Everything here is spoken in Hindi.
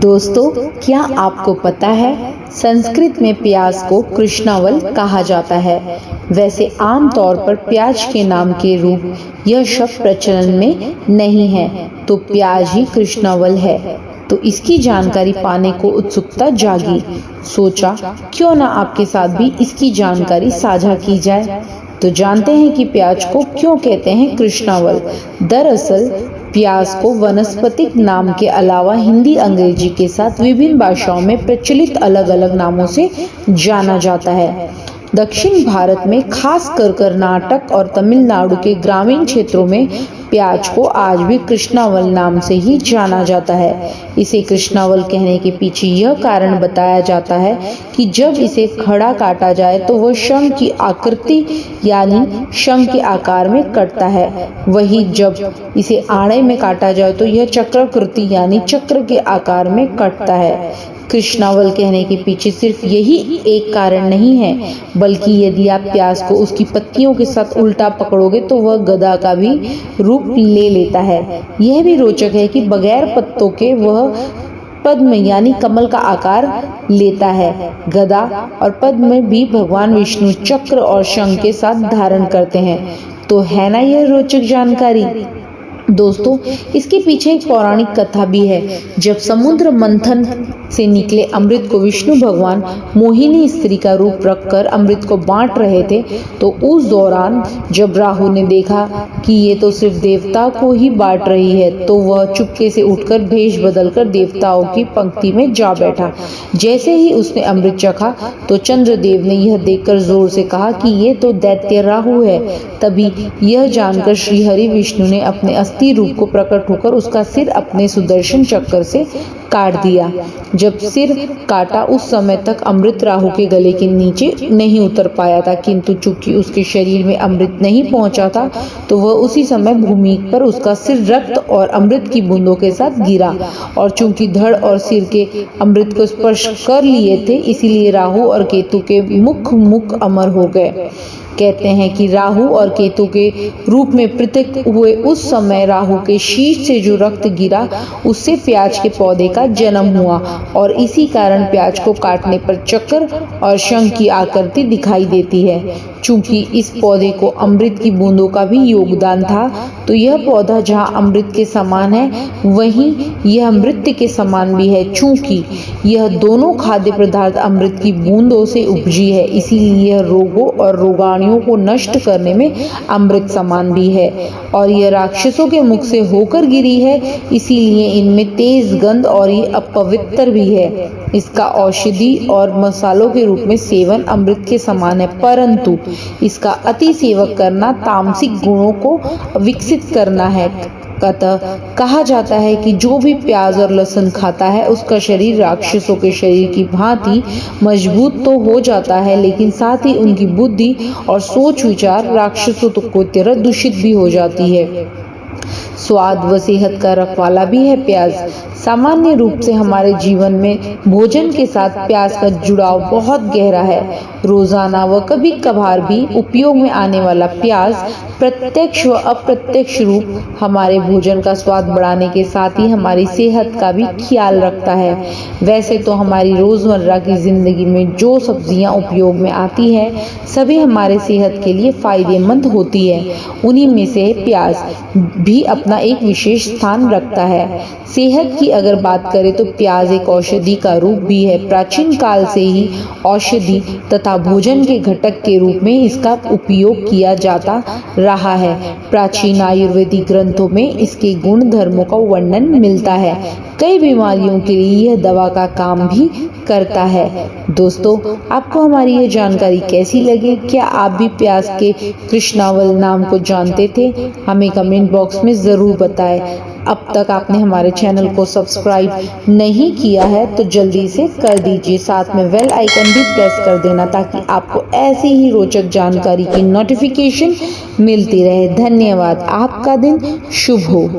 दोस्तों, क्या आपको पता है संस्कृत में प्याज को कृष्णावल कहा जाता है। वैसे आम तौर पर प्याज के नाम के रूप यह शब्द प्रचलन में नहीं है, तो प्याज ही कृष्णावल है। तो इसकी जानकारी पाने को उत्सुकता जागी। सोचा क्यों ना आपके साथ भी इसकी जानकारी साझा की जाए। तो जानते हैं कि प्याज को क्यों कहते हैं कृष्णावल। दरअसल प्याज को वानस्पतिक नाम के अलावा हिंदी, अंग्रेजी के साथ विभिन्न भाषाओं में प्रचलित अलग अलग नामों से जाना जाता है। दक्षिण भारत में खासकर कर्नाटक और तमिलनाडु के ग्रामीण क्षेत्रों में प्याज को आज भी कृष्णावल नाम से ही जाना जाता है। इसे कृष्णावल कहने के पीछे यह कारण बताया जाता है कि जब इसे खड़ा काटा जाए तो वह शंख की आकृति यानी शंख के आकार में कटता है। वहीं जब इसे आड़े में काटा जाए तो यह चक्राकृति यानी चक्र के आकार में कटता है। कृष्णावल कहने के पीछे सिर्फ यही एक कारण नहीं है, बल्कि यदि आप प्याज को उसकी पत्तियों के साथ उल्टा पकड़ोगे तो वह गदा का भी रूप ले लेता है। यह भी रोचक है कि बगैर पत्तों के वह पद्म यानी कमल का आकार लेता है। गदा और पद्म भी भगवान विष्णु चक्र और शंख के साथ धारण करते हैं। तो है ना यह रोचक जानकारी। दोस्तों, इसके पीछे एक पौराणिक कथा भी है। जब समुद्र मंथन से निकले अमृत को विष्णु भगवान मोहिनी स्त्री का रूप रखकर अमृत को बांट रहे थे, तो उस दौरान जब राहु ने देखा कि ये तो सिर्फ देवता को ही बांट रही है, तो वह चुपके से उठकर भेष बदलकर देवताओं की पंक्ति में जा बैठा। जैसे ही उसने अमृत चखा तो चंद्रदेव ने यह देखकर जोर से कहा कि ये तो दैत्य राहु है। तभी यह जानकर श्रीहरि विष्णु ने अपने अस्थि रूप को प्रकट होकर उसका सिर अपने सुदर्शन चक्र से काट दिया। जब सिर काटा उस समय तक अमृत राहु के गले के नीचे नहीं उतर पाया था, किंतु चूंकि उसके शरीर में अमृत नहीं पहुंचा था, तो वह उसी समय भूमि पर उसका सिर रक्त और अमृत की बूंदों के साथ गिरा। और चूंकि धड़ और सिर के अमृत को स्पर्श कर लिए थे, इसीलिए राहु और केतु के मुख अमर हो गए। कहते हैं कि राहु और केतु के रूप में पृथक हुए उस समय राहु के शीश से जो रक्त गिरा, उससे प्याज के पौधे का जन्म हुआ और इसी कारण प्याज को काटने पर चक्र और शंख की आकृति दिखाई देती है। चूंकि इस पौधे को अमृत की बूंदों का भी योगदान था, तो यह पौधा जहां अमृत के समान है, वहीं यह मृत्यु के समान भी है। चूंकि यह दोनों खाद्य पदार्थ अमृत की बूंदों से उपजी है, इसीलिए यह रोगों और रोगाणुओं को नष्ट करने में अमृत समान भी है। और यह राक्षसों के मुख से होकर गिरी है, इसीलिए इनमें तेज गंध और ये अपवित्र भी है। इसका औषधि और मसालों के रूप में सेवन अमृत के समान है, परंतु इसका अति सेवन करना तामसिक गुणों को विकसित करना है। अतः कहा जाता है कि जो भी प्याज और लहसुन खाता है, उसका शरीर राक्षसों के शरीर की भांति मजबूत तो हो जाता है, लेकिन साथ ही उनकी बुद्धि और सोच विचार राक्षसों की तरह दूषित भी हो जाती है। स्वाद व सेहत का रखवाला भी है प्याज। सामान्य रूप से हमारे जीवन में भोजन के साथ प्याज का जुड़ाव बहुत गहरा है। रोजाना व कभी कभार भी उपयोग में आने वाला प्याज प्रत्यक्ष व अप्रत्यक्ष रूप हमारे भोजन का स्वाद बढ़ाने के साथ ही हमारी सेहत का भी ख्याल रखता है। वैसे तो हमारी रोजमर्रा की जिंदगी में जो सब्जियां उपयोग में आती है, सभी हमारे सेहत के लिए फायदेमंद होती है। उन्हीं में से प्याज भी अपना एक विशेष स्थान रखता है। सेहत की अगर बात करें तो प्याज एक औषधि का रूप भी है। प्राचीन काल से ही औषधि तथा भोजन के घटक के रूप में इसका उपयोग किया जाता रहा है। प्राचीन आयुर्वेदिक ग्रंथों में इसके गुण धर्मों का वर्णन मिलता है। कई बीमारियों के लिए यह दवा का काम भी करता है। दोस्तों, आपको हमारी यह जानकारी कैसी लगी? क्या आप भी प्याज के कृष्णावल नाम को जानते थे? हमें कमेंट बॉक्स में जरूर बताएं। अब तक आपने हमारे चैनल को सब्सक्राइब नहीं किया है तो जल्दी से कर दीजिए। साथ में बेल आइकन भी प्रेस कर देना, ताकि आपको ऐसी ही रोचक जानकारी की नोटिफिकेशन मिलती रहे। धन्यवाद। आपका दिन शुभ हो।